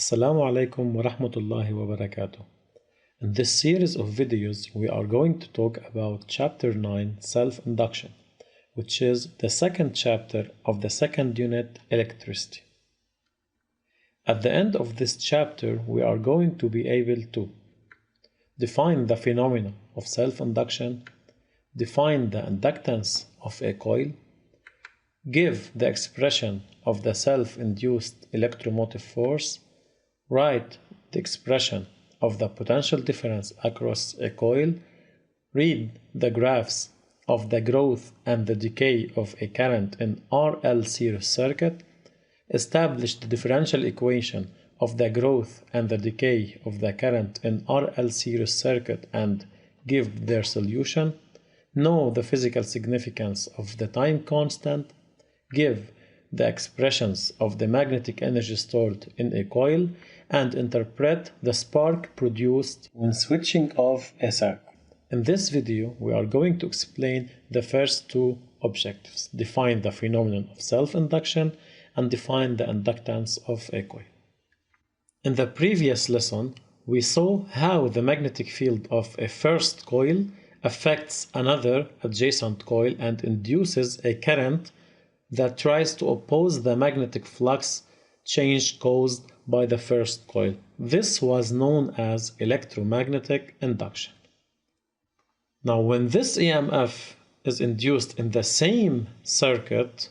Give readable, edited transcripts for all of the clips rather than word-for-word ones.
Assalamu alaikum wa rahmatullahi wa barakatuh. In this series of videos, we are going to talk about Chapter 9, Self-Induction, which is the second chapter of the second unit, Electricity. At the end of this chapter, we are going to be able to define the phenomena of self-induction, define the inductance of a coil, give the expression of the self-induced electromotive force, write the expression of the potential difference across a coil, read the graphs of the growth and the decay of a current in RL series circuit, establish the differential equation of the growth and the decay of the current in RL series circuit and give their solution, know the physical significance of the time constant, give the expressions of the magnetic energy stored in a coil, and interpret the spark produced when switching off a circuit. In this video, we are going to explain the first two objectives, define the phenomenon of self-induction and define the inductance of a coil. In the previous lesson, we saw how the magnetic field of a first coil affects another adjacent coil and induces a current that tries to oppose the magnetic flux change caused by the first coil. This was known as electromagnetic induction. Now, when this EMF is induced in the same circuit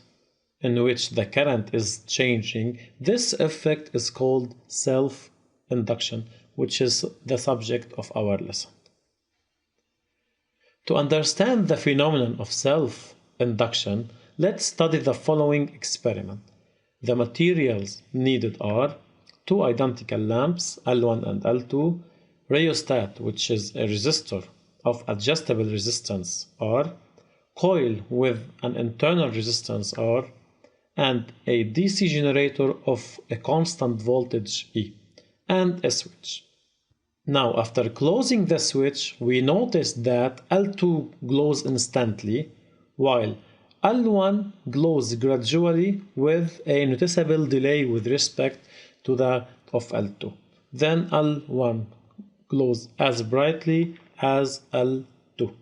in which the current is changing, this effect is called self-induction, which is the subject of our lesson. To understand the phenomenon of self-induction, let's study the following experiment. The materials needed are two identical lamps, L1 and L2, rheostat, which is a resistor of adjustable resistance R, coil with an internal resistance R, and a DC generator of a constant voltage E, and a switch. Now, after closing the switch, we notice that L2 glows instantly, while L1 glows gradually with a noticeable delay with respect to that of L2. Then L1 glows as brightly as L2.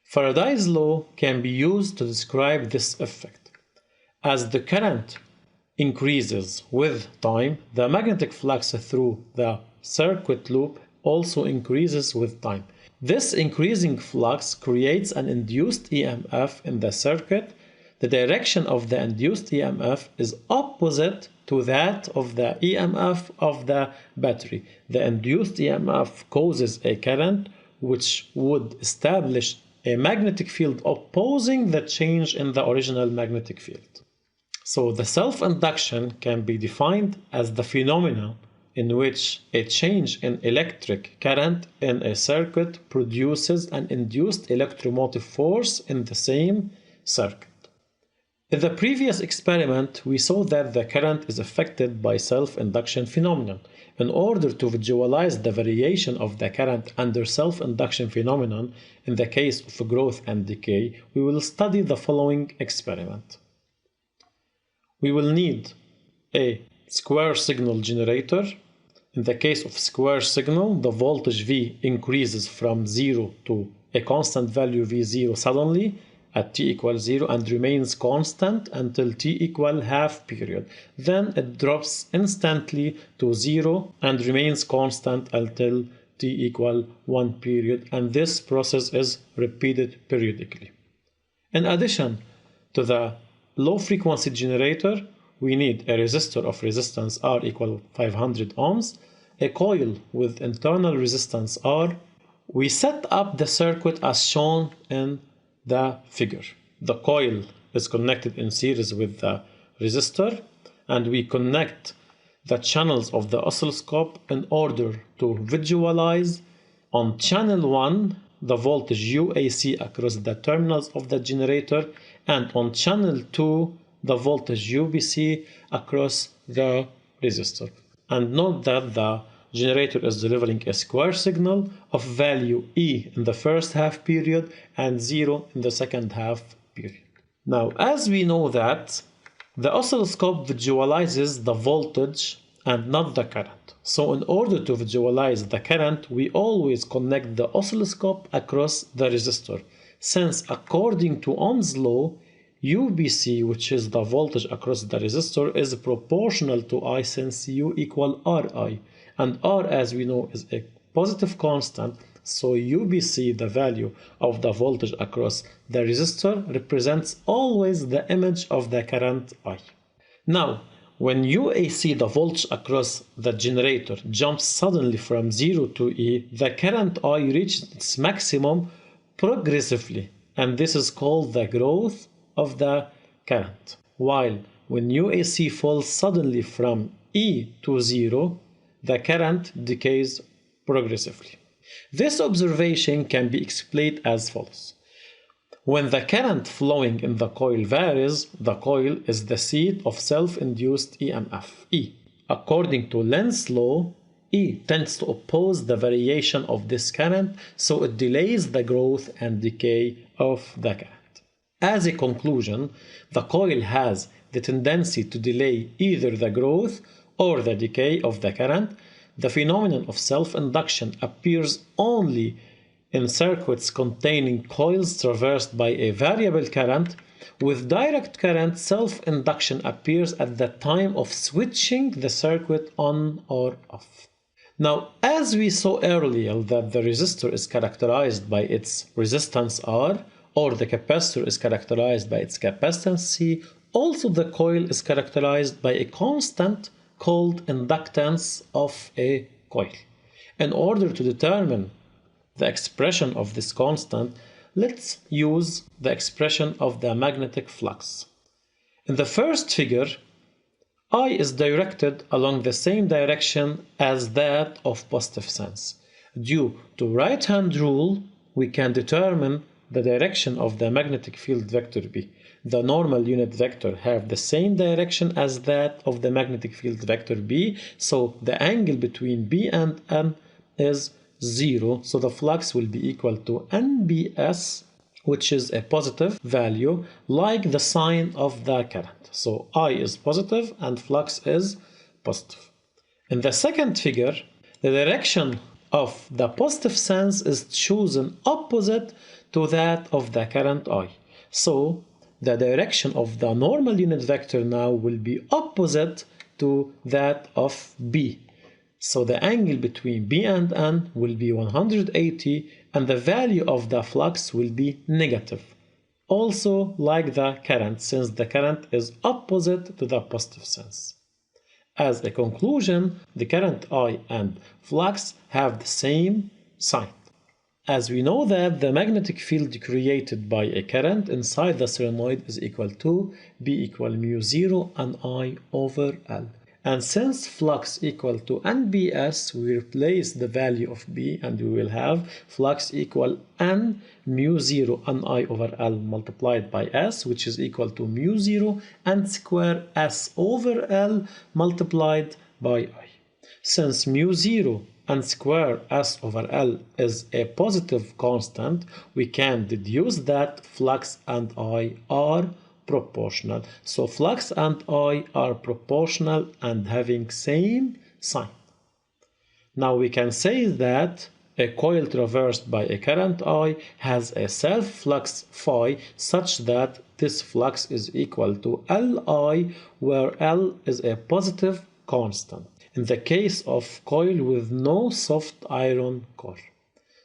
Faraday's law can be used to describe this effect. As the current increases with time, the magnetic flux through the circuit loop also increases with time. This increasing flux creates an induced EMF in the circuit. The direction of the induced EMF is opposite to that of the EMF of the battery. The induced EMF causes a current which would establish a magnetic field opposing the change in the original magnetic field. So the self-induction can be defined as the phenomenon in which a change in electric current in a circuit produces an induced electromotive force in the same circuit. In the previous experiment, we saw that the current is affected by self-induction phenomenon. In order to visualize the variation of the current under self-induction phenomenon in the case of growth and decay, we will study the following experiment. We will need a square signal generator. In the case of square signal, the voltage V increases from 0 to a constant value V0 suddenly at t equals 0 and remains constant until t equal half period. Then it drops instantly to 0 and remains constant until t equal 1 period, and this process is repeated periodically. In addition to the low frequency generator, we need a resistor of resistance R equal 500 ohms, a coil with internal resistance R. We set up the circuit as shown in the figure. The coil is connected in series with the resistor, and we connect the channels of the oscilloscope in order to visualize on channel 1 the voltage UAC across the terminals of the generator, and on channel 2 the voltage UBC across the resistor. And note that the generator is delivering a square signal of value E in the first half period and 0 in the second half period. Now, as we know that the oscilloscope visualizes the voltage and not the current. So in order to visualize the current, we always connect the oscilloscope across the resistor, since according to Ohm's law, UBC, which is the voltage across the resistor, is proportional to I since U equal Ri, and R, as we know, is a positive constant, so UBC, the value of the voltage across the resistor, represents always the image of the current I. Now, when UAC, the voltage across the generator, jumps suddenly from 0 to E, the current I reaches its maximum progressively, and this is called the growth of the current. While when UAC falls suddenly from E to 0, the current decays progressively. This observation can be explained as follows. When the current flowing in the coil varies, the coil is the seat of self-induced EMF, E. According to Lenz's law, E tends to oppose the variation of this current, so it delays the growth and decay of the current. As a conclusion, the coil has the tendency to delay either the growth or the decay of the current. The phenomenon of self-induction appears only in circuits containing coils traversed by a variable current. With direct current, self-induction appears at the time of switching the circuit on or off. Now, as we saw earlier that the resistor is characterized by its resistance R, or the capacitor is characterized by its capacitance C, also the coil is characterized by a constant called inductance of a coil. In order to determine the expression of this constant, let's use the expression of the magnetic flux. In the first figure, I is directed along the same direction as that of positive sense. Due to right-hand rule, we can determine the direction of the magnetic field vector B. The normal unit vector have the same direction as that of the magnetic field vector B, so the angle between B and N is 0, so the flux will be equal to NBS, which is a positive value, like the sign of the current. So I is positive and flux is positive. In the second figure, the direction of the positive sense is chosen opposite to that of the current I. So the direction of the normal unit vector now will be opposite to that of B. So the angle between B and N will be 180 and the value of the flux will be negative. Also like the current, since the current is opposite to the positive sense. As a conclusion, the current I and flux have the same sign. As we know that the magnetic field created by a current inside the solenoid is equal to B equal mu 0 and I over L. And since flux equal to NBS, we replace the value of B and we will have flux equal N mu 0 and I over L multiplied by S, which is equal to mu 0 and square S over L multiplied by I. Since mu 0 and square S over L is a positive constant, we can deduce that flux and I are proportional. So flux and I are proportional and having same sign. Now we can say that a coil traversed by a current I has a self-flux phi such that this flux is equal to Li, where L is a positive constant. In the case of coil with no soft iron core.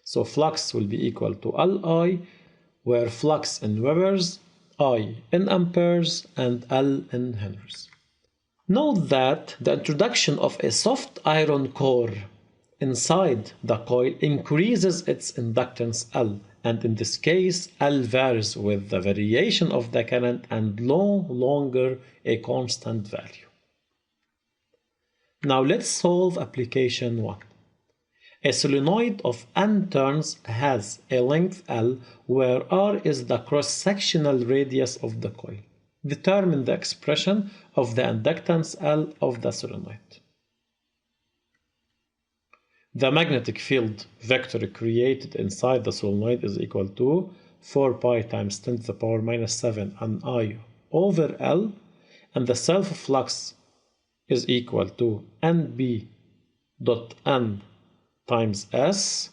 So flux will be equal to Li, where flux in webers, I in amperes, and L in henries. Note that the introduction of a soft iron core inside the coil increases its inductance L, and in this case L varies with the variation of the current and no longer a constant value. Now let's solve application 1. A solenoid of N turns has a length L where R is the cross-sectional radius of the coil. Determine the expression of the inductance L of the solenoid. The magnetic field vector created inside the solenoid is equal to 4 pi times 10 to the power minus 7 and I over L, and the self-flux is equal to NB dot N times S.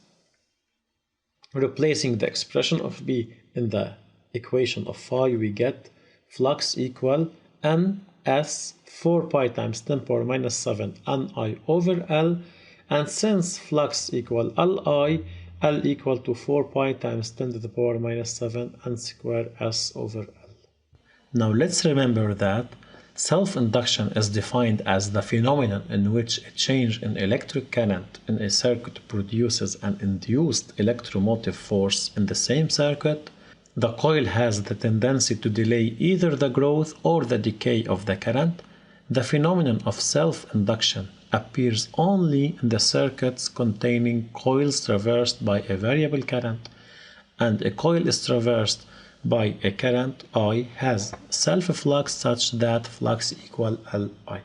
Replacing the expression of B in the equation of phi, we get flux equal NS 4 pi times 10 power minus 7 Ni over L, and since flux equal Li, L equal to 4 pi times 10 to the power minus 7 N square S over L. Now let's remember that self-induction is defined as the phenomenon in which a change in electric current in a circuit produces an induced electromotive force in the same circuit. The coil has the tendency to delay either the growth or the decay of the current. The phenomenon of self-induction appears only in the circuits containing coils traversed by a variable current, and a coil is traversed by a current I has self-flux such that flux equal Li.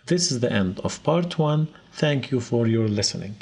This is the end of part 1. Thank you for your listening.